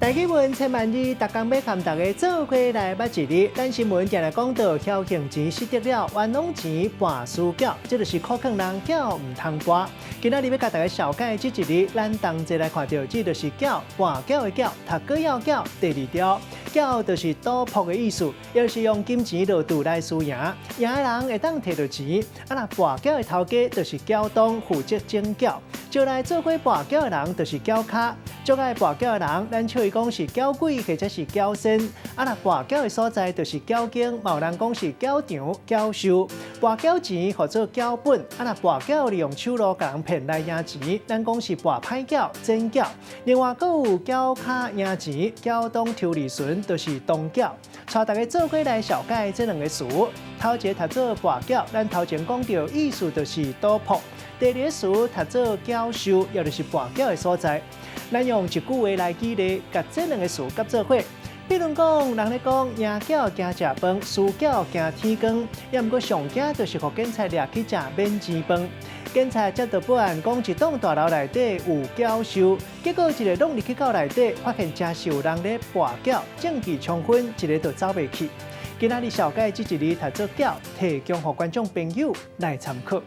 大新闻千万字，逐工要和大家做伙来捌一日。咱新闻今日讲到，侥幸钱失得了，冤枉钱半输缴，这就是苦劝人缴唔通拨。今仔日要甲大家小解这一日，咱同齐来看到，这就是缴半缴的缴，读过要缴。第二条，缴就是赌博的意思，也就是用金钱落赌来输赢，赢的人会当摕到钱。若半缴的头家就是缴东负责整缴，招来做伙半缴的人就是缴卡。足爱跋筊的人，咱笑伊讲是缴鬼或者是缴仙。若跋筊的所在就是缴经，嘛有人讲是缴场、缴收。跋筊钱或者缴本，若跋筊利用手路甲人骗来赢钱，咱讲是跋歹缴、真缴。另外，阁有缴卡赢钱、缴东抽利顺，就是东缴。带大家做伙来小解这两个词。头一个读做跋筊，咱头前讲到意思就是赌博。第二个词读做缴收，也就是跋筊的所在。咱用一句话来举例，甲这两个词合做伙。比如讲，人咧讲赢饺惊食饭，输饺惊天光。也毋过上惊就是互警察掠去食免钱饭。警察接到报案，讲一栋大楼内底有缴收，结果一个弄入去到内底，发现真是有人咧跋筊，证据充分，一个就走袂去。今仔日小解这一日读做饺，提供互观众朋友来参考。